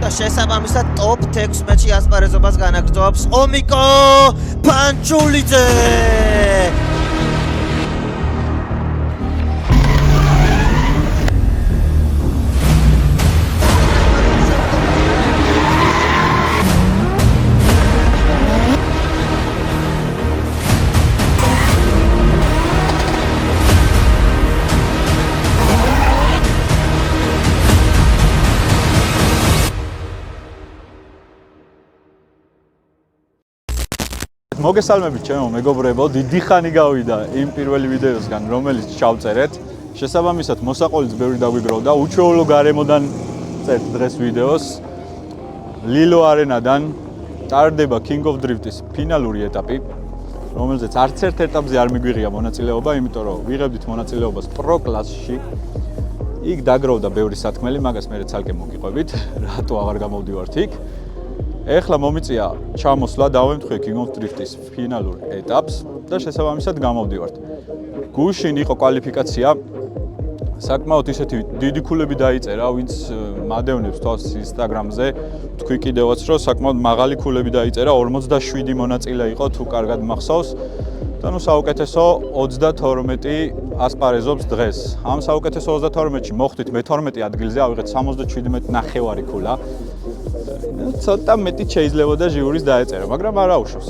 და შესაბამისად ტოპ 16-ში ასპარეზობას განაგრძობს ომიკო პანჩულიძე. მოგესალმებით ჩემო მეგობრებო, დიდი ხანი გავიდა იმ პირველი ვიდეოსგან, რომელიც ჩავწერეთ. შესაბამისად, მოსაყოლიც ბევრი დაგვიგროვდა. უჩვეულო გარემოდან წერთ დღეს ვიდეოს. ლილო არენადან ტარდება King of Drift-ის ფინალური ეტაპი, რომელზეც არც ერთ ეტაპზე არ მიგვიღია მონაწილეობა, იმიტომ რომ ვიღებდით მონაწილეობას პრო კლასში. იქ დაგროვდა ბევრი სათქმელი, მაგას მე ცალკე მოგიყვებით, რატო აღარ გამოვდივართ იქ. ეხლა მომიწია ჩამოსვლა, დავემთხე King of Drift-ის ფინალურ ეტაპს და შესაბამისად გამოვდივართ. გუშინ იყო კვალიფიკაცია. საკმაოდ ისეთი დიდი ქულები დაიწერა, ვინც მადევნებს თავს Instagram-ზე. თქვი კიდევაც რომ საკმაოდ მაღალი ქულები დაიწერა, 47 მონაწილე იყო, თუ კარგად მახსოვს. და ნუ საუკეთესო 32 ასპარეზობს დღეს. ამ საუკეთესო 32-ში მოხვდით მე-12 ადგილზე, ავიღეთ 77 ნახევარი ქულა. ცოტა მეტი შეიძლებოდა ჟიურის დაეწერა, მაგრამ არ აუშავს.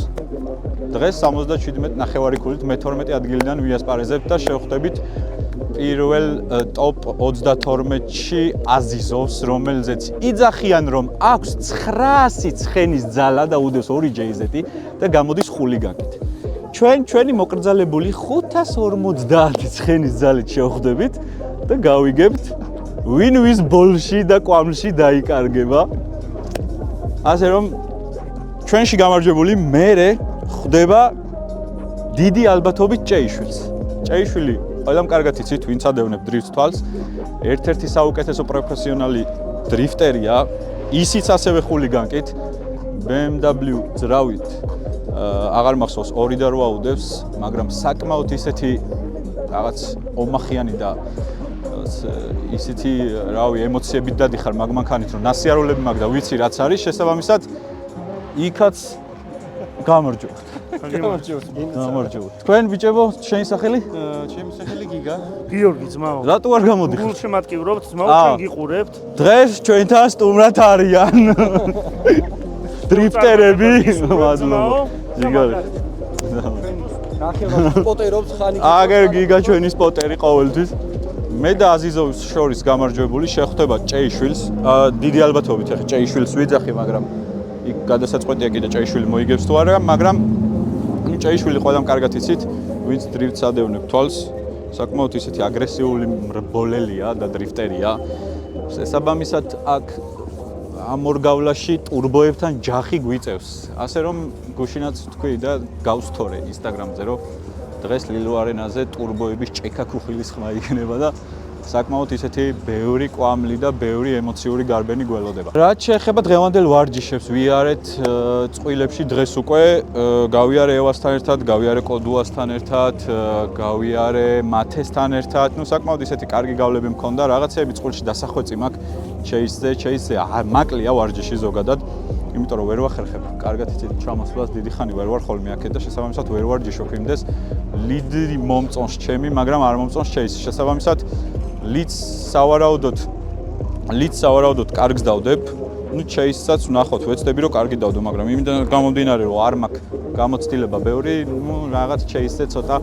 დღეს 77 ნახევარი ქულით მე-12 ადგილიდან ვიასპარეზებთ და შევხვდებით პირველ ტოპ 32-ში აზიზოვს, რომელზეც იძახიან, რომ აქვს 900 ცხენის ძალა და უდევს 2 ჯეიზეტი და გამოდის ხულიგანით. ჩვენი მოკრძალებული 550 ცხენის ძალით შევხვდებით და გავიგებთ ვინ ვის ბოლში და კვამლში დაიკარგება. ასე რომ ჩვენში გამარჯვებული მერე ხვდება დიდი ალბათობით ჭეიშვილს. ჭეიშვილი ყველამ კარგად იცით, ვინც ადევნებ დრიფტ თვალს, ერთ-ერთი საუკეთესო პროფესიონალი დრიფტერია, ისიც ასევე ხულიგანკით, BMW ძრავით აღარ მახსოვს 2 და 8 უდევს, მაგრამ საკმაოდ ისეთი რაღაც ომახიანი და ისეთი რავი ემოციებით დადიხარ მაგ მანქანით, რომ ნასიარულები მაგ და ვიცი რაც არის, შესაბამისად იქაც გამარჯვებთ. გამარჯვებთ. თქვენ ბიჭებო, შენი სახელი? ჩემი სახელი გიგა. გიორგი ძმაო. რატო არ გამოდიხარ? გულ შემატკივრობთ, ძმაო, ჩვენ გიყურებთ. დღეს ჩვენთან სტუმრად არიან დრიფტერები, მადლობა. გიგა. ნახევარ სპოტერობს ხანი. აგერ გიგა ჩვენი სპოტერი ყოველთვის. მე და აზიზოვის შორის გამარჯვებული შეხვდება ჭეიშვილს. დიდი ალბათობით ახლა ჭეიშვილს ვიძახი, მაგრამ იქ გადასაწყვეტია კიდე ჭეიშვილი მოიგებს თუ არა, მაგრამ ჭეიშვილი ყველამ კარგად იცით, ვინც დრიფტს ადევნებ თვალს, საკმაოდ ისეთი აგრესიული მრბოლელია და დრიფტერია. შესაბამისად აქ ამ ორ გავლაში ტურბოებთან ჯახი გვიწევს. ასე რომ გუშინაც თქვი და გავსთორე Instagram-ზე, რომ დღეს ლილო არენაზე ტურბოების ჭექა ქუხილის ხმა იქნება და საკმაოდ ისეთი ბევრი კვამლი და ბევრი ემოციური გარბენი გველოდება. რაც შეეხება დღევანდელ ვარჯიშებს, ვიარეთ წყვილებში დღეს უკვე გავიარე ევასთან ერთად, გავიარე კოდუასთან ერთად, გავიარე მათესთან ერთად. ნუ საკმაოდ ისეთი კარგი გავლები მქონდა, რაღაცეები წყვილში დასახვეწი მაქვს ჩეისზე მაკლია ვარჯიში ზოგადად. იმიტომ რომ ვერ ვახერხებ, კარგად იცით ჩამოსვლას დიდი ხანი ვერ ვარ ხოლმე აქეთ და შესაბამისად ვერ ვარჯიშობ იმდეს. ლიდერი მომწონს ჩემი, მაგრამ არ მომწონს ჩეისი. შესაბამისად ლიდს სავარაუდოდ კარგს დავდებ. ნუ ჩეისსაც ვნახოთ, ვეცდები რომ კარგი დავდო, მაგრამ იმიდან გამომდინარე რომ არ მაქვს გამოცდილება ბევრი, ნუ რაღაც ჩეისზე ცოტა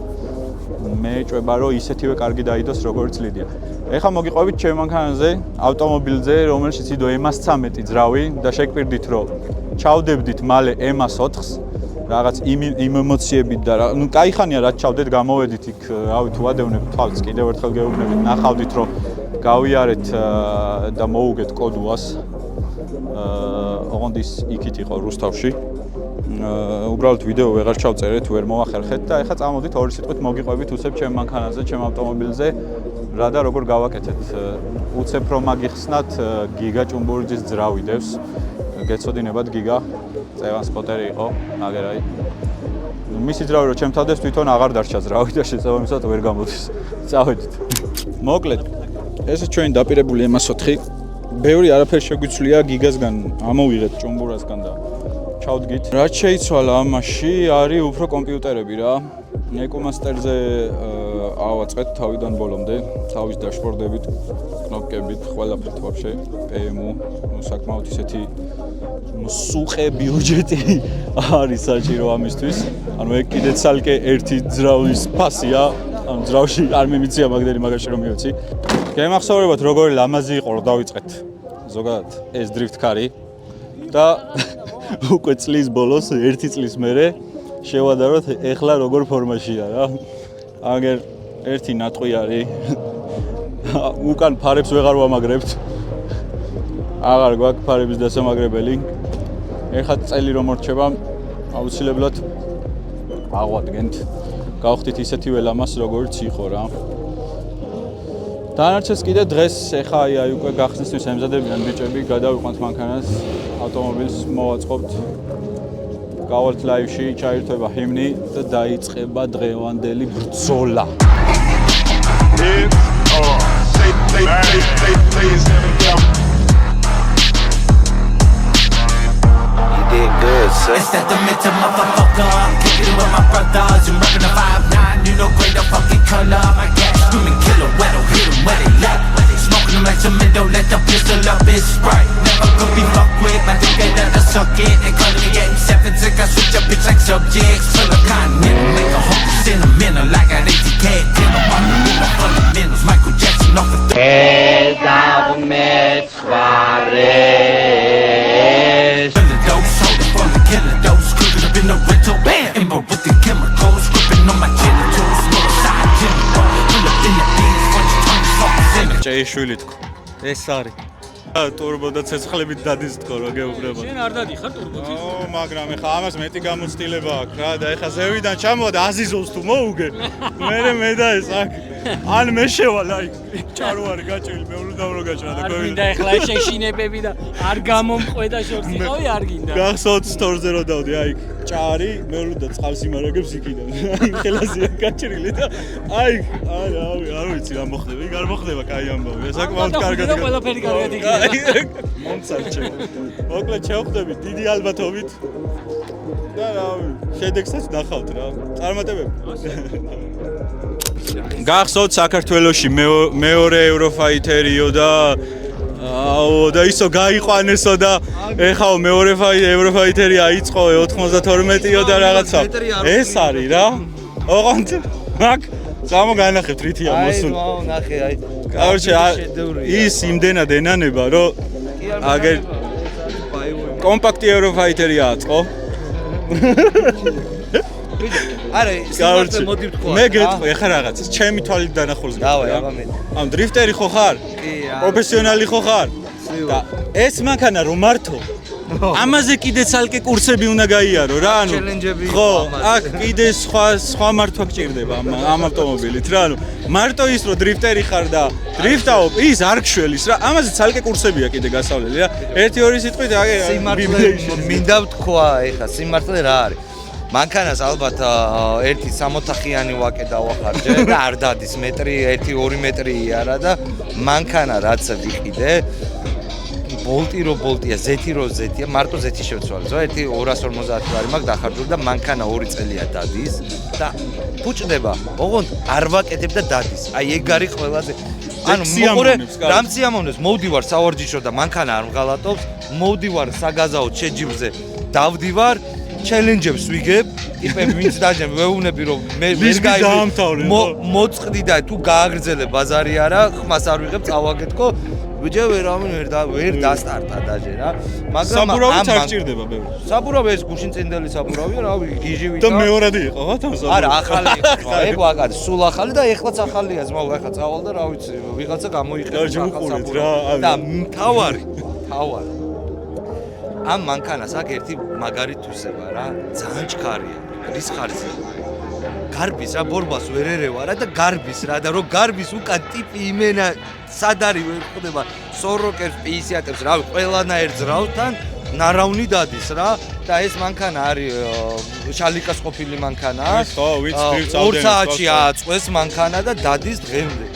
მეეჭვება რომ ისეთივე კარგი დაიდოს როგორც ლიდია. ეხლა მოგიყვებით ჩემ მანქანაზე, ავტომობილზე, რომელშიც იდო M13 ძრავი და შეგპირდით რომ ჩავდებდით მალე M4-ს, რაღაც იმ ემოციებით და ნუ კაი ხანია რაც ჩავდეთ, გამოვედით იქ, რავი თუ ადევნებ თვალს, კიდევ ერთხელ გეუბნებით, ნახავდით რომ გავიარეთ და მოუგეთ კოდუას. ოღონდ ის იქით იყო რუსთავში. უბრალოდ ვიდეო ვეღარ ჩავწერეთ, ვერ მოვახერხეთ და ეხლა წამოდით ორი სიტყვით მოგიყვებით უცებ ჩემ მანქანაზე, ჩემ ავტომობილზე, რა და როგორ გავაკეთეთ. უცებ რომ მაგიხსნათ გიგა ჭუმბურიძის ძრავი დევს. გეცოდინებათ გიგა, წევან სპოტერი იყო, აგერაი. მისი ძრავი რომ ჩემთადეს თვითონ აღარ დარჩა ძრავი და შესაბამისად ვერ გამოდის. წავედით. მოკლედ, ეს ჩვენი დაპირებული M4 ბევრი არაფერი შეგვიცვლია გიგასგან, ამოვიღეთ ჭუმბურასგან და ჩავდგით. რაც შეიცვალა ამაში არის უფრო კომპიუტერები რა. ეკომასტერზე ავაწყეთ თავიდან ბოლომდე, თავის დაშბორდებით, კნოპკებით, ყველაფრით ვაფშე, PM-უ, საკმაოდ ისეთი სუყე ბიუჯეტი არის საჭირო ამისთვის. ანუ ეგ კიდე ცალკე ერთი ძრავის ფასია, ანუ ძრავში არ მიმიცია მაგდენი მაგაში რომ მივეცი. გემახსოვრებათ როგორი ლამაზი იყო რომ დავიწყეთ ზოგადად ეს დრიფტ კარი და უკვე წლის ბოლოს, ერთი წლის მერე შევადაროთ ეხლა როგორ ფორმაშია რა. აგერ ერთი ნატყვი არის. უკან ფარებს ვეღარ ვამაგრებთ. აღარ გვაქვს ფარების დასამაგრებელი. ეხლა წელი რომ მორჩება, აუცილებლად აღვადგენთ. გავხდით ისეთივე ლამას როგორც იყო რა. დანარჩენს კიდე დღეს ეხლა აი უკვე გახსნისთვის ემზადებიან ბიჭები, გადავიყვანთ მანქანას, ავტომობილს მოვაწყობთ. გავალთ ლაივში, ჩაირთვება ჰიმნი და დაიწყება დღევანდელი ბრძოლა. It's that demented motherfucker. I'm kicking it with my brothers. I'm rapping a 5'9", you know great the fucking color. My gas screaming killer, wet, don't hit them where they left. Smoking them like cement, let the pistol up, it's Sprite. Never could be fucked with, my dick ain't let us suck it. They calling me getting 7 sick, I switch up bitch like subjects. Full of continental, make a whole sentimental. Like I got 80 cat, dinner, I'm with my fundamentals. Michael Jackson off the Killer dose, cooking up in the rental. Bam! Ember with the chemicals, gripping on my genitals. Suicide general, pull up in the beans, punch tongues off the center. ჭეიშვილი თქო. ეს არის. ტურბო და ცეცხლებით დადის თქო რა გეუბნება. შენ არ დადიხარ ტურბოთი? მაგრამ ეხა ამას მეტი გამოცდილება აქვს რა და ეხა ზევიდან ჩამოვა და აზიზოს თუ მოუგე. მე და ეს აქ. ან მე შევალ აი ჭაროარი გაჭრილი მე უნდა რომ გაჭრა და არ მინდა ეხლა შეშინებები და არ გამომყვედა შორტი ყავი არ გინდა. გახსოვთ სტორზე რომ დავდი აი ჭარი მე უნდა წყალს იმარაგებს იქიდან. აი ხელაზეა გაჭრილი და აი არ ვიცი რა მოხდება. იქ არ მოხდება კაი ამბავი. საკმაოდ კარგად და ყველაფერი კარგად იქნება. მომწარჩე. მოკლედ შევხვდებით დიდი ალბათობით. და რავი, შედეგსაც ნახავთ რა. წარმატებები. გახსოვთ საქართველოში მეორე ევროფაითერიო და ისო გაიყვანესო და ეხაო მეორე ევროფაითერი აიწყო 92-იო და რაღაცა. ეს არის რა. ოღონდ მაგ გამოგანახებთ რითია მოსული. აი, ნახე, აი. კაუჩი ის იმდენად ენანება რომ აგერ კომპაქტი ევროფაითერი აწყო. არა, სიმართლე მოდი ვთქვა. მე გეტყვი ახლა რაღაცას, ჩემი თვალით დანახულს გეტყვი. დავაი, აბა მე. ამ დრიფტერი ხო ხარ? კი, პროფესიონალი ხო ხარ? და ეს მანქანა რომ მართო ამაზე კიდე ცალკე კურსები უნდა გაიარო რა, ანუ ჩელენჯები ხო, აქ კიდე სხვა მართვა გჭირდება ამ ავტომობილით რა, ანუ მარტო ის რომ დრიფტერი ხარ და დრიფტაო ის არ გშველის რა, ამაზე ცალკე კურსებია კიდე გასავლელი რა. 1-2 სიტყვით აგე სიმართლე მინდა ვთქვა, ეხა სიმართლე რა არის? მანქანას ალბათ ერთი 60-ხიანი ვაკე დავახარჯე და არ დადის მეტრი 1-2 მეტრი იარა და მანქანა რაც ვიყიდე ბოლტი რო ბოლტია, ზეთი რო ზეთია, მარტო ზეთი შევცვალე. ზო 1-250 ლარი მაქვს დახარჯული და მანქანა 2 წელია დადის და ფუჭდება. ოღონდ არ ვაკეთებ და დადის. აი ეგ არის ყველაზე ანუ მოყურე რამციამოვნებს, მოვდივარ სავარჯიშო და მანქანა არ მღალატობს, მოვდივარ საგაზაო შეჯიბრზე, დავდივარ ჩელენჯებს ვიგებ, ტიპები ვინც დაჯემ, ვეუბნები რომ მე ვერ გაიგე. მოწყდი და თუ გააგრძელე ბაზარი არა, ხმას არ ვიღებ, წავაგეთქო. ბიჭო ვერ დასტარტა დაჟე რა. მაგრამ საბურავით არ ჭირდება ბევრი. საბურავი ეს გუშინ წინდელი საბურავია, რავი, გიჟივით და მეორადი იყო რა თან საბურავი. არა, ახალი იყო. ეგ ვაკარი, სულ ახალი და ეხლაც ახალია, ძმაო, ეხლა წავალ და რა ვიცი, ვიღაცა გამოიყენა ახალ საბურავი. და მთავარი ამ მანქანას აქ ერთი მაგარი თვისება რა, ძალიან ჩქარია, რის ხარჯზე. გარბის რა ბორბას ვერ ერევა რა და გარბის რა და რო გარბის უკან ტიპი იმენა სადარი ვერ ხდება სოროკებს, პიისიატებს, რავი, ყველანაირ ძრავთან ნარავნი დადის რა და ეს მანქანა არის შალიკას ყოფილი მანქანაა. ხო, ვინც დრიფტს ავდენს. 2 საათში აწყვეს მანქანა და დადის დღემდე.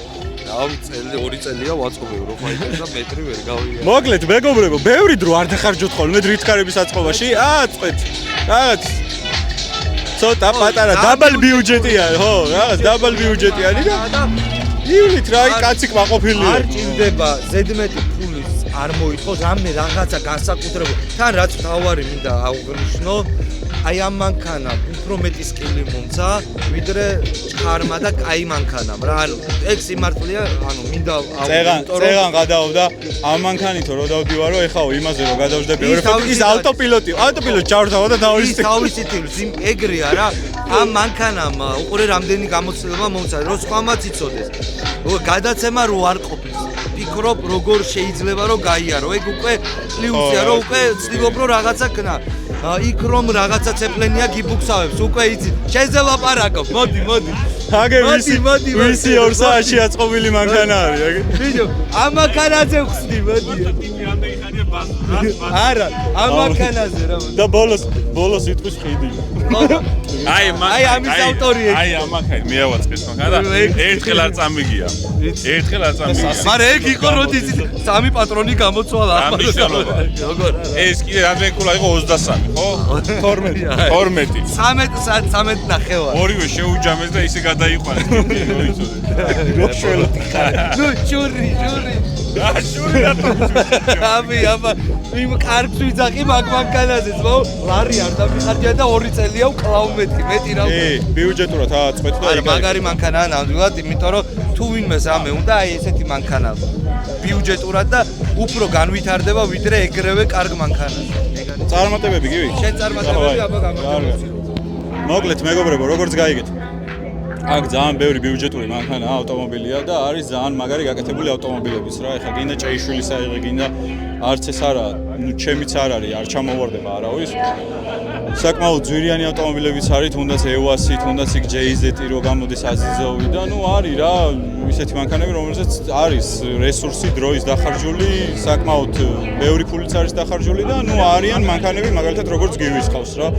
ავი წელი 2 წელია ვაწყობ ევროფაიტერს და მეტრი ვერ გავია. მოკლედ მეგობრებო, ბევრი დრო არ დახარჯოთ ხოლმე დრიფტკარების აწყობაში. წყვეთ. რაღაც ცოტა პატარა დაბალ ბიუჯეტია, ხო, რაღაც დაბალ ბიუჯეტიანი და ივლით რა, კაცი კმაყოფილია. არ ჭირდება ზედმეტი ფულის არ მოითხოვს რამე რაღაცა განსაკუთრებული. თან რაც თავარი მინდა აუღნიშნო, აი ამ მანქანამ უფრო მეტი სკილი მომცა, ვიდრე ჩხარმა და კაი მანქანამ რა. ანუ ეგ სიმართლეა, ანუ მინდა წეგან გადავდა ამ მანქანითო რო დავდივარო, ეხაო იმაზე რო გადავждები ევროპაში, ის ავტოპილოტი ჩავართავა და ის თავისი თვლის იმ ეგრეა რა. ამ მანქანამ უყურე რამდენი გამოცდილება მომცა, რომ სხვამაც იცოდეს. გადაცემა რო არ ყოფნის. ფიქრობ როგორ შეიძლება რომ გაიარო. ეგ უკვე პლუსია, რომ უკვე ცდილობ რომ რაღაცა ქნა. იქ რომ რაღაცა ცეპლენია გიბუქსავებს, უკვე იცი. შეზელაპარაკობ. მოდი. აგე ვისი 2 საათში აწყობილი მანქანა არის, აგე. ბიჭო, ამ მანქანაზე ხსნი, მოდი. არა, ამ მანქანაზე რა. და ბოლოს იტყვის ხიდი. აი ამის ავტორია. აი ამ მანქანა მეავაწყეს მანქანა და ერთხელ არ წამიგია. მაგრამ ეგ იყო როდის 3 პატრონი გამოცვალა. როგორ? ეს კიდე რამდენი ქულა იყო 23, ხო? 12. 13 ნახევარი. ორივე შეუჯამეს და ისე გადაიყვანეს. რო იცოდე. რო შველოდი ხარ. ნუ ჭური. შური და აბა იმ კარგს ვიძახი მაგ მანქანაზე ძმაო ლარი არ დამიხარჯა და 2 წელია ვკლავ მეტი რა. ბიუჯეტურად წყვეთ და არა მაგარი მანქანაა ნამდვილად, იმიტომ რომ თუ ვინმეს რამე უნდა აი ესეთი მანქანა ბიუჯეტურად და უფრო განვითარდება ვიდრე ეგრევე კარგ მანქანაზე. წარმატებები გივი? შენ წარმატებები აბა გამარჯობა. მოკლედ მეგობრებო, როგორც გაიგეთ. აქ ძალიან ბევრი ბიუჯეტური მანქანა ავტომობილია და არის ძალიან მაგარი გაკეთებული ავტომობილებიც რა. ეხლა გინდა ჭეიშვილის აიღე, გინდა არც ეს არა, ნუ ჩემიც არ არის, არ ჩამოვარდება არავის. საკმაოდ ძვირიანი ავტომობილებიც არის, თუნდაც EOS-ი, თუნდაც იქ JZ-ი რო გამოდის აზიზოვი და ნუ არის რა, ისეთი მანქანები, რომელზეც არის რესურსი, დროის დახარჯული, საკმაოდ ბევრი ფულიც არის დახარჯული და ნუ არიან მანქანები მაგალითად როგორც გივის ხავს რა.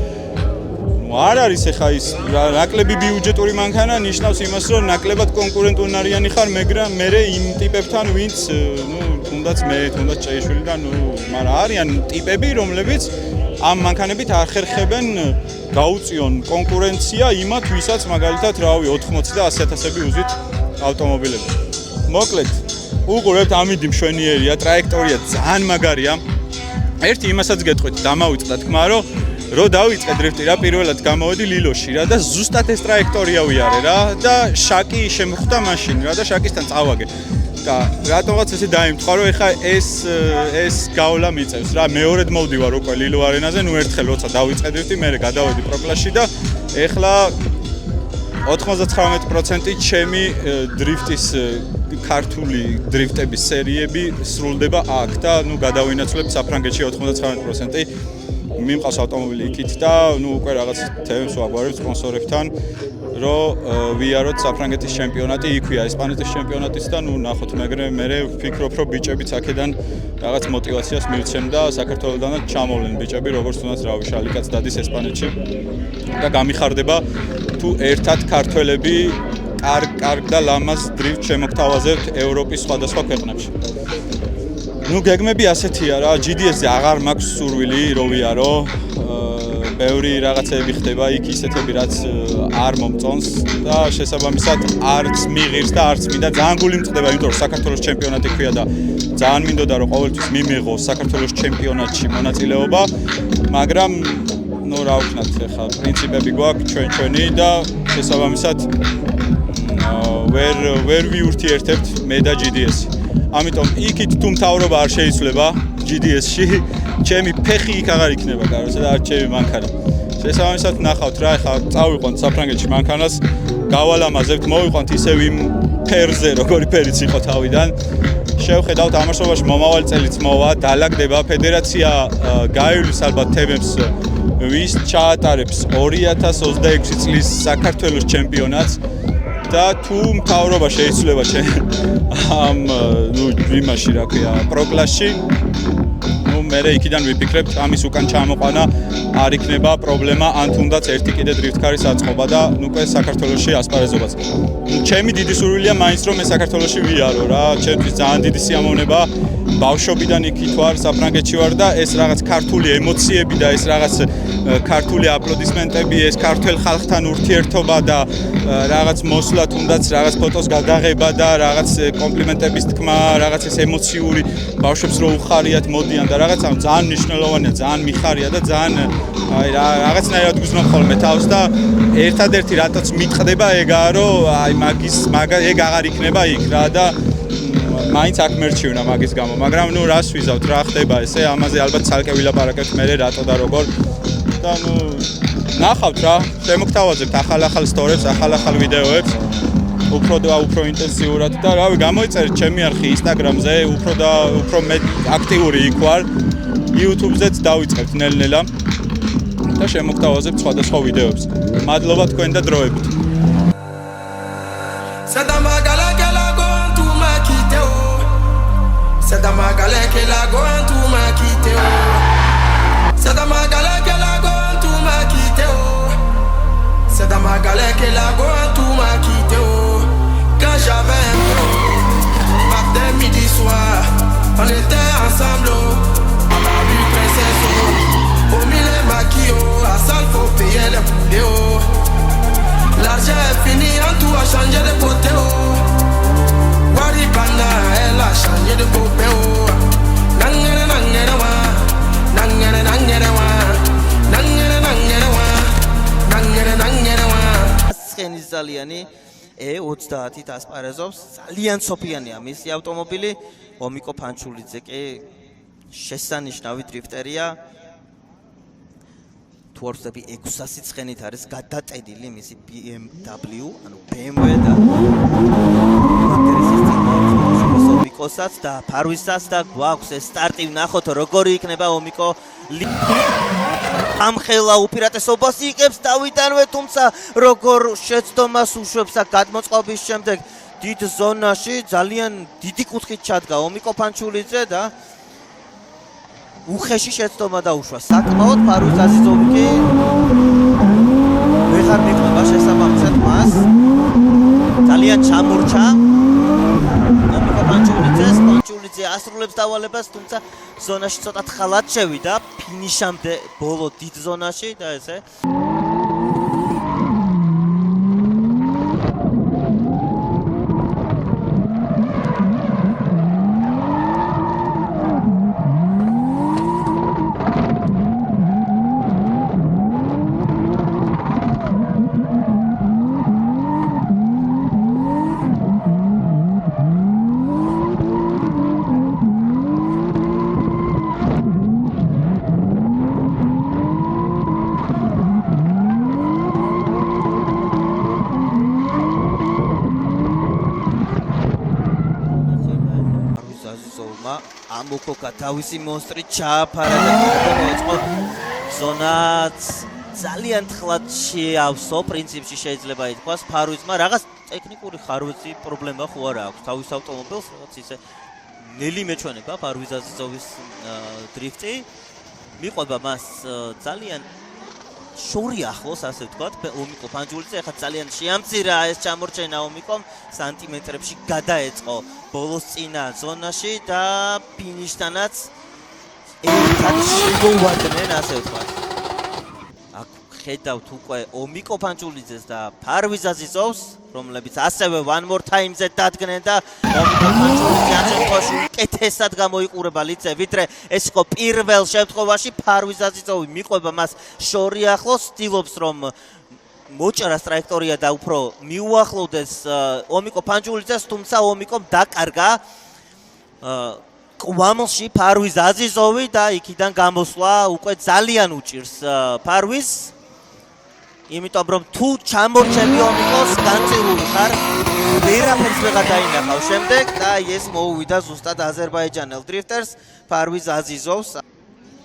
არ არის ეხა ის ნაკლები ბიუჯეტური მანქანა ნიშნავს იმას, რომ ნაკლებად კონკურენტუნარიანი ხარ, მაგრამ მე იმ ტიპებთან, ვინც ნუ თუნდაც მე, თუნდაც ჭეიშვილი და ნუ, მაგრამ არიან ტიპები, რომლებიც ამ მანქანებით არ ხერხებენ გაუწიონ კონკურენცია იმათ, ვისაც მაგალითად, რავი, 80 და 100.000-ები უზით ავტომობილები. მოკლედ, უყურებთ ამინდი მშვენიერია, ტრაექტორია ძალიან მაგარია. ერთი იმასაც გეტყვით, დამავიწყდა თქმა, რომ დავიწყე დრიფტი რა, პირველად გამოვედი ლილოში რა და ზუსტად ეს ტრაექტორია ვიარე რა და შაკი შემხვდა მაშინ რა და შაკისთან წავაგე. და რატომღაც ესე დაიმთხვა, რომ ეხა ეს გავლა მიწევს რა. მეორედ მოვდივარ უკვე ლილო არენაზე, ნუ ერთხელ როცა დავიწყე დრიფტი, მე გადავედი პროკლასში და ეხლა 99% ჩემი დრიფტის ქართული დრიფტების სერიები სრულდება აქ და ნუ გადავინაცვლებ საფრანგეთში 99%. მიმყავს ავტომობილი იქით და ნუ უკვე რაღაც თემებს ვაგვარებ სპონსორებთან, რომ ვიაროთ საფრანგეთის ჩემპიონატი, იქვეა ესპანეთის ჩემპიონატიც და ნუ ნახოთ, მაგრამ მე ვფიქრობ, რომ ბიჭებიც აქედან რაღაც мотиваციას მივცემ და საქართველოსდანაც ჩამოვლენ ბიჭები, როგორც თუნდაც რავი, შალიკაც დადის ესპანეთში და გამიხარდება თუ ერთად ქართველები კარგ და ლამაზ დრიფტ შემოგთავაზებთ ევროპის სხვადასხვა ქვეყნებში. ნუ გეგმები ასეთია რა, GDS-ზე აღარ მაქვს სურვილი რო ვიარო. ბევრი რაღაცები ხდება იქ ისეთები, რაც არ მომწონს და შესაბამისად არც მიღირს და არც მინდა. ძალიან გული მწყდება, იმიტომ რომ საქართველოს ჩემპიონატი ქვია და ძალიან მინდოდა რომ ყოველთვის მიმიღო საქართველოს ჩემპიონატში მონაწილეობა, მაგრამ ნუ რა ვქნათ, ახლა პრინციპები გვაქვს ჩვენი და შესაბამისად ვერ ვიურთიერთებთ მე და GDS-ი. ამიტომ იქით თუ მთავრობა არ შეიცვლება GDS-ში, ჩემი ფეხი იქ აღარ იქნება კაროზე და არ ჩემი მანქანა. შესაბამისად ნახავთ რა, ახლა წავიყვანთ საფრანგეთში მანქანას, გავალამაზებთ, მოვიყვანთ ისევ იმ ფერზე, როგორი ფერიც იყო თავიდან. შევხედავთ ამასობაში მომავალი წელიც მოვა, დალაგდება ფედერაცია გაივლის ალბათ თემებს, ვის ჩაატარებს 2026 წლის საქართველოს ჩემპიონატს. და თუ მთავრობა შეიცვლება ამ იმაში რა ქვია პროკლასში, ნუ მე იქიდან ვიფიქრებთ ამის უკან ჩამოყვანა არ იქნება პრობლემა ან თუნდაც ერთი კიდე დრიფტკარის აწყობა და უკვე საქართველოში ასპარეზობაც. ჩემი დიდი სურვილია მაინც რომ მე საქართველოში ვიარო რა, ჩემთვის ძალიან დიდი სიამოვნება ბავშვობიდან იქით ვარ, საფრანგეთში ვარ და ეს რაღაც ქართული ემოციები და ეს რაღაც ქართული აპლოდისმენტები, ეს ქართველ ხალხთან ურთიერთობა და რაღაც მოსვლა თუნდაც რაღაც ფოტოს გადაღება და რაღაც კომპლიმენტების თქმა, რაღაც ეს ემოციური ბავშვებს რო უხარიათ მოდიან და რაღაც ძალიან მნიშვნელოვანია, ძალიან მიხარია და ძალიან აი რაღაცნაირად გრძნობ ხოლმე თავს და ერთადერთი რატოც მიტყდება ეგაა რომ აი ეგ აღარ იქნება იქ რა და მაინც აქ მერჩივნა მაგის გამო, მაგრამ ნუ რას ვიზავთ რა ხდება ესე, ამაზე ალბათ ცალკე ვილაპარაკებთ მე რატო და როგორ და ნუ ნახავთ რა, შემოგთავაზებთ ახალ სტორებს, ახალ ვიდეოებს, უფრო ინტენსიურად და რავი, გამოიწერეთ ჩემი არხი Instagram-ზე, უფრო მე აქტიური იქ ვარ, YouTube-ზეც დავიწყებთ ნელ-ნელა და შემოგთავაზებთ სხვადასხვა ვიდეოებს. მადლობა თქვენ და დროებით. C'est dans ma galère que la gomme tout m'a quitté oh. C'est dans ma galère que la gomme tout m'a quitté oh. C'est dans ma galère que la gomme tout m'a quitté oh. Quand j'avais un pro, matin, midi, soir, on était ensemble oh. À la rue princesse oh. Au milieu maquillot, à salle faut payer les poulets oh. L'argent est fini, en tout a changé de côté oh. Waribana, elle a changé de poupée oh. Nangere nangere wa, nangere nangere wa, nangere nangere wa, nangere nangere wa. Asxenis zaliani E30-ით ასპარეზობს, ძალიან სოფიანია მისი ავტომობილი, ომიკო ფანჩულიძე კი შესანიშნავი დრიფტერია. თუ არ ვწდები 600 ცხენით არის გადატენილი მისი BMW, ანუ BMW და ომიკოსაც და ფარვისაც და გვაქვს ეს სტარტი ვნახოთ როგორი იქნება ომიკო ამხელა უპირატესობას იღებს დავიდანვე, თუმცა როგორ შეცდომას უშვებს და გადმოწყობის შემდეგ დიდ ზონაში ძალიან დიდი კუთხით ჩადგა ომიკო ფანჩულიძე და უხეში შეცდომა დაუშვა. საკმაოდ ფარვის აზიზოვი კი ვეღარ მიყვება შესაბამისად მას. ძალიან ჩამორჩა ომიკო პანჩულიძე ასრულებს დავალებას, თუმცა ზონაში ცოტა თხალად შევიდა ფინიშამდე ბოლო დიდ ზონაში და ესე ამოქოკა თავისი მონსტრი ჩააფარა და მოეწყო ზონაც ძალიან თხლად შეავსო, პრინციპში შეიძლება ითქვას ფარვიზმა რაღაც ტექნიკური ხარვეზი პრობლემა ხო არა აქვს თავის ავტომობილს, რაღაც ისე ნელი მეჩვენება ფარვიზ აზიზოვის დრიფტი მიყვება მას ძალიან შორი ახლოს, ასე ვთქვათ, ომიკო ფანჩულიძე ახლა ძალიან შეამცირა ეს ჩამორჩენა ომიკომ, სანტიმეტრებში გადაეწყო ბოლოს წინა ზონაში და ფინიშთანაც ერთად შეგვარდნენ, ასე ვთქვათ. აქ ხედავთ უკვე ომიკო ფანჩულიძეს და ფარვიზ აზიზოვს, რომლებიც ასევე one more time-ზე დადგნენ და ომიკო ფანჩულიძე ამ შემთხვევაში უკეთესად გამოიყურება ლიცე, ვიდრე ეს იყო პირველ შემთხვევაში ფარვიზ აზიზოვი მიყვება მას შორი ახლოს, ცდილობს რომ მოჭრას ტრაექტორია და უფრო მიუახლოვდეს ომიკო ფანჩულიძეს, თუმცა ომიკომ დაკარგა კვამლში ფარვიზ აზიზოვი და იქიდან გამოსვლა უკვე ძალიან უჭირს ფარვიზს. იმიტომ რომ თუ ჩამორჩები ომიკოს განწირული ხარ, ვერაფერს ვეღარ დაინახავ შემდეგ და ეს მოუვიდა ზუსტად აზერბაიჯანელ დრიფტერს ფარვიზ აზიზოვს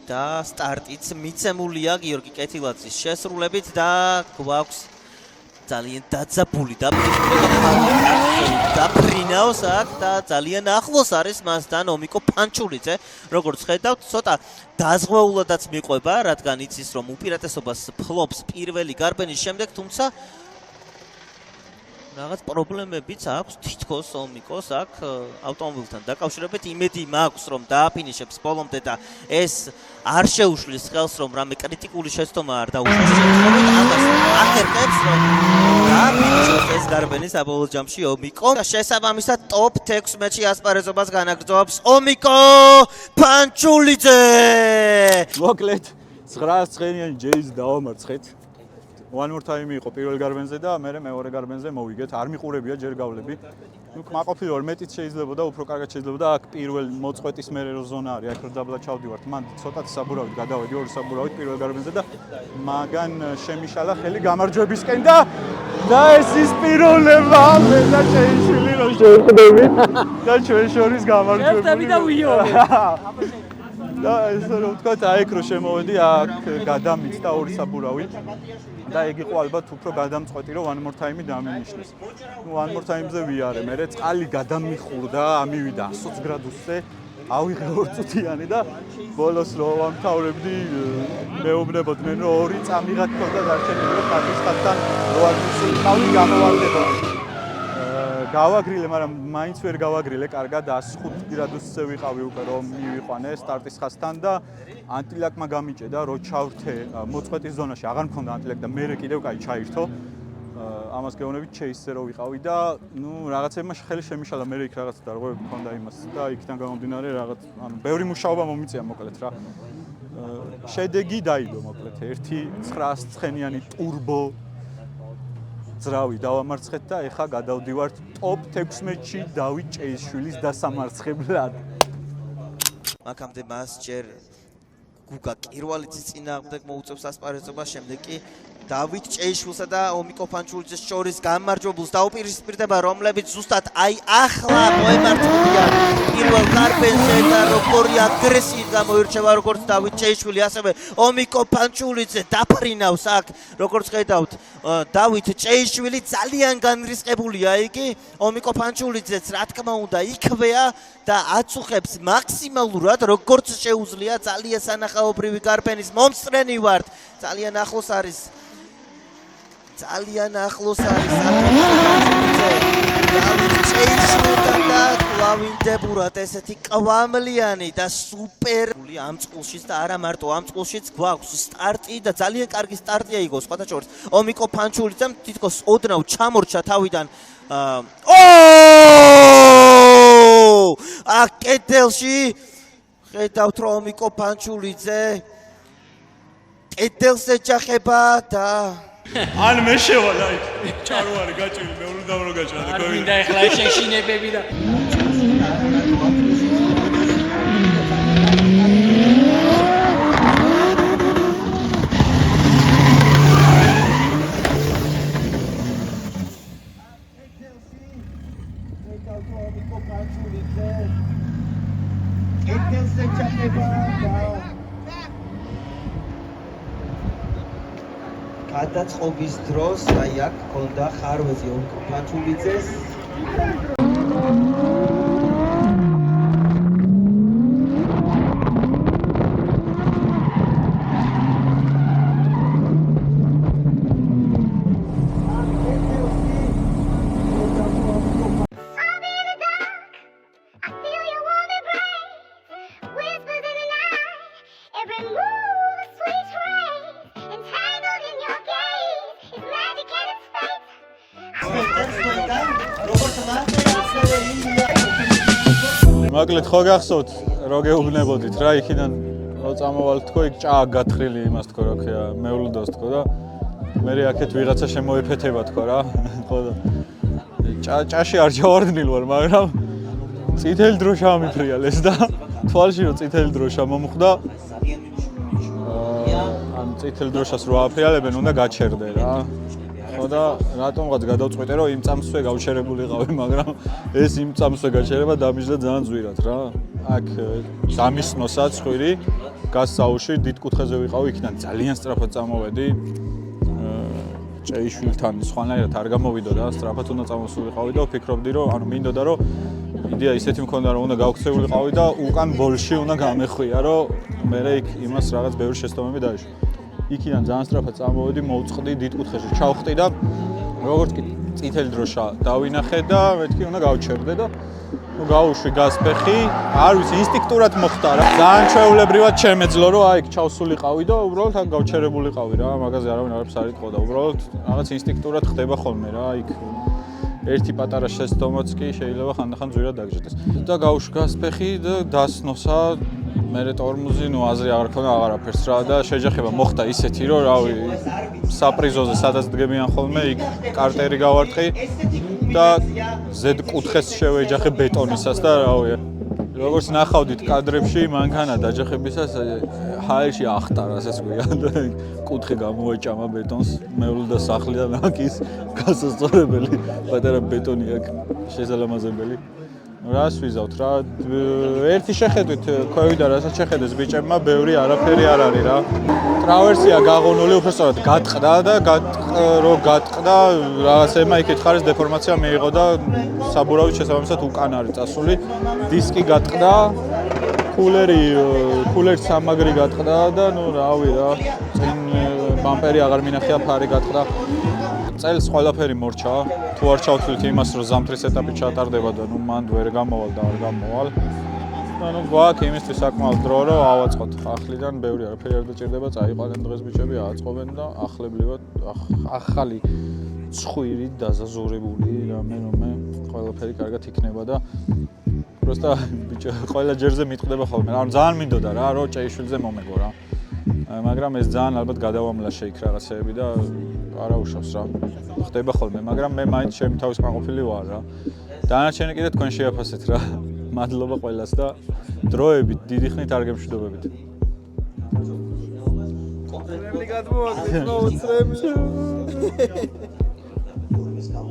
და სტარტიც მიცემულია გიორგი კეთილაძის შესრულებით და გვაქვს ძალიან დაძაბული და პრინავს აქ და ძალიან ახლოს არის მასთან ომიკო პანჩულიძე, როგორც ხედავთ, ცოტა დაზღვეულადაც მიყვება, რადგან იცის რომ უპირატესობას ფლობს პირველი გარბენის შემდეგ, თუმცა რაღაც პრობლემებიც აქვს თითქოს ომიკოს აქ ავტომობილთან დაკავშირებით. იმედი მაქვს რომ დააფინიშებს ბოლომდე და ეს არ შეუშლის ხელს რომ რამე კრიტიკული შეცდომა არ დაუშვას შემთხვევით ამას ახერხებს რომ დააფინიშოს ეს გარბენი საბოლოო ჯამში ომიკო და შესაბამისად ტოპ 16-ში ასპარეზობას განაგრძობს ომიკო პანჩულიძე. მოკლედ 9 ცხენიანი ჯეიზ დავამარცხეთ. One more time იყო პირველ გარბენზე და მე მეორე გარბენზე მოვიგეთ. არ მიყურებია ჯერ გავლები. ნუ კმაყოფილი ვარ, მეტიც შეიძლება და უფრო კარგად შეიძლება და აქ პირველ მოწყვეტის მერე რო ზონა არის, აქ რო დაბლა ჩავდივართ. მან ცოტა საბურავით გადავედი, ორი საბურავით პირველ გარბენზე და მაგან შემიშალა ხელი გამარჯვებისკენ და ეს ის პიროვნება მე და შეიშვილი რო შევხვდები და ჩვენ შორის გამარჯვებული. შევხვდები და ვიოლე. და ესე რომ ვთქვათ, აი ეგ რო შემოვედი, აქ გადამიწდა ორი საბურავი. და ეგ იყო ალბათ უფრო გადამწყვეტი რომ one more time დამინიშნეს. ნუ one more time-ზე ვიარე, მე წყალი გადამიხურდა, ამივიდა 120 გრადუსზე. ავიღე 2 წუთიანი და ბოლოს რო ვამთავრებდი, მეუბნებოდნენ რომ 2 წამიღა თქონდა დარჩენილი რომ კარგის ხალხთან რო არ მისულიყავი გამოვალდებოდი. გავაგრილე, მაგრამ მაინც ვერ გავაგრილე, კარგად 105 გრადუსზე ვიყავი უკვე რომ მივიყვანე სტარტის ხაზთან და ანტილაკმა გამიჭედა, რო ჩავრთე მოწყვეტის ზონაში, აღარ მქონდა ანტილაკ და მე კიდევ კაი ჩაირთო. ამას გეუბნებით ჩეისზე რო ვიყავი და ნუ რაღაცებმა ხელი შემიშალა, მე იქ რაღაც დარღვევები მქონდა იმას და იქიდან გამომდინარე რაღაც, ანუ ბევრი მუშაობა მომიწია მოკლედ რა. შედეგი დაიდო მოკლედ, 1 9 ცხენიანი ტურბო ძრავი დავამარცხეთ და ეხა გადავდივართ ტოპ 16-ში დავით ჭეისშვილის დასამარცხებლად. აქამდე მას ჯერ გუგა კირვალიძის წინააღმდეგ მოუწევს ასპარეზობას, შემდეგ კი დავით ჭეიშვილსა და ომიკო პანჩულიძეს შორის გამარჯვებულს დაუპირისპირდება, რომლებიც ზუსტად აი ახლა მოემართებიან პირველ გარბენზე და როგორი აგრესიით გამოირჩევა როგორც დავით ჭეიშვილი, ასევე ომიკო პანჩულიძე დაფრინავს აქ, როგორც ხედავთ, დავით ჭეიშვილი ძალიან განრისყებულია იგი, ომიკო პანჩულიძეც რა თქმა უნდა იქვეა და აწუხებს მაქსიმალურად როგორც შეუძლია ძალიან სანახაობრივი გარბენის მომსწრენი ვართ, ძალიან ახლოს არის და კლავინდებურად ესეთი კვამლიანი და სუპერული ამ წყულშიც და არა მარტო ამ წყულშიც გვაქვს სტარტი და ძალიან კარგი სტარტია იგო სხვათა შორის ომიკო პანჩულიძემ თითქოს ოდნავ ჩამორჩა თავიდან აქ კედელში ხედავთ რომ ომიკო პანჩულიძე კედელს ეჯახება და ან მე შევალ აი ჩარვარი გაჭილი მე უნდა რომ გაჭრა და არ მინდა ეხლა შეშინებები და გადაწყობის დროს აი აქ ქონდა ხარვეზი ომიკო პანჩულიძეს მოკლედ ხო გახსოვთ რო გეუბნებოდით რა იქიდან რო წამოვალთ თქო იქ ჭა გათხრილი იმას თქო რა ქვია მეულდოს თქო და მე აქეთ ვიღაცა შემოეფეთება თქო რა ხო და ჭაში არ ჯავარდნილ ვარ მაგრამ წითელი დროშა ამიფრიალეს და თვალში რო წითელი დროშა მომხვდა ან წითელი დროშას რო აფრიალებენ უნდა გაჩერდე რა ხო და რატომღაც გადავწყვიტე რომ იმ წამსვე გავშერებულიყავი მაგრამ ეს იმ წამსვე გაჩერება დამიჯდა ძალიან ძვირად რა აქ დამისნოსაც ხვირი გასაუში დიდ კუთხეზე ვიყავი იქიდან ძალიან სწრაფად წამოვედი ჭეიშვილთან სხვანაირად არ გამოვიდო და სწრაფად უნდა წამოსულიყავი და ვფიქრობდი რომ ანუ მინდოდა რომ იდეა ისეთი მქონდა რომ უნდა გავქცეულიყავი და უკან ბოლში უნდა გამეხვია რომ მე იქ იმას რაღაც ბევრი შეცდომები დაიშვა. იქიდან ძალიან სწრაფად წამოვედი, მოვწყდი დიდ კუთხეში, ჩავხტი და როგორც კი წითელი დროშა დავინახე და მეთქი უნდა გავჩერდე და ნუ გავუშვი გასფეხი, არ ვიცი, ინსტინქტურად მოხდა რა. ძალიან ჩვეულებრივად შემეძლო რომ აი ჩავსულიყავი და უბრალოდ აქ გავჩერებულიყავი რა, მაგაზე არავინ არაფერს არ იტყოდა, უბრალოდ რაღაც ინსტინქტურად ხდება ხოლმე რა, იქ ერთი პატარა შეცდომაც კი შეიძლება ხანდახან ძვირად დაგჭირდეს. და გავუშვი გასფეხი და დასნოსა მერე ტორმუზი, ნუ აზრი აღარ ქონდა აღარაფერს რა და შეჯახება მოხდა ისეთი რომ რავი საპრიზოზე სადაც დგებიან ხოლმე იქ კარტერი გავარტყი და ზედ კუთხეს შევეჯახე ბეტონისას და რავი როგორც ნახავდით კადრებში მანქანა დაჯახებისას ჰაერში ახტა რასაც გვია და კუთხე გამოაჭამა ბეტონს მეულდა სახლიდან აქ ის გასასწორებელი პატარა ბეტონი აქ შესალამაზებელი რას ვიზავთ რა ერთი შეხედვით ქვევიდა რასაც შეხედეს ბიჭებმა ბევრი არაფერი არ არის რა ტრავერსია გაღონული უბრალოდ გატყდა და რო გატყდა რაღაცემა იქით ხარის დეფორმაცია მიიღო და საბურავით შესაბამისად უკან არის წასული დისკი გატყდა კულერი სამაგრი გატყდა და ნუ რავი რა წინ ბამპერი აღარ მინახია ფარი გატყდა წელს ყველაფერი მორჩა თუ არ ჩავთვლით იმას რომ ზამთრის ეტაპი ჩატარდება და ნუ მანდ ვერ გამოვალ და არ გამოვალ და ნუ გვაქვს იმისთვის საკმაოდ დრო რომ ავაწყოთ ახლიდან ბევრი არაფერი არ დაჭირდება წაიყვანენ დღეს ბიჭები აწყობენ და ახლებრივად ახალი ცხვირი დაზაზურებული რამე ყველაფერი კარგად იქნება და просто ბიჭო ყველა ჯერზე მიტყდება ხოლმე ანუ ძალიან მინდოდა რა რომ ჭეიშვილზე მომეგო რა მაგრამ ეს ძალიან ალბათ გადავამლა შეიქ რაღაცეები და არა უშავს რა ხდება ხოლმე მაგრამ მე მაინც ჩემი თავის კმაყოფილი ვარ რა დანარჩენი კიდე თქვენ შეაფასეთ რა მადლობა ყველას და დროებით დიდი ხნით არ გემშვიდობებით კომპლიმენტი გადმოაგდეთ 20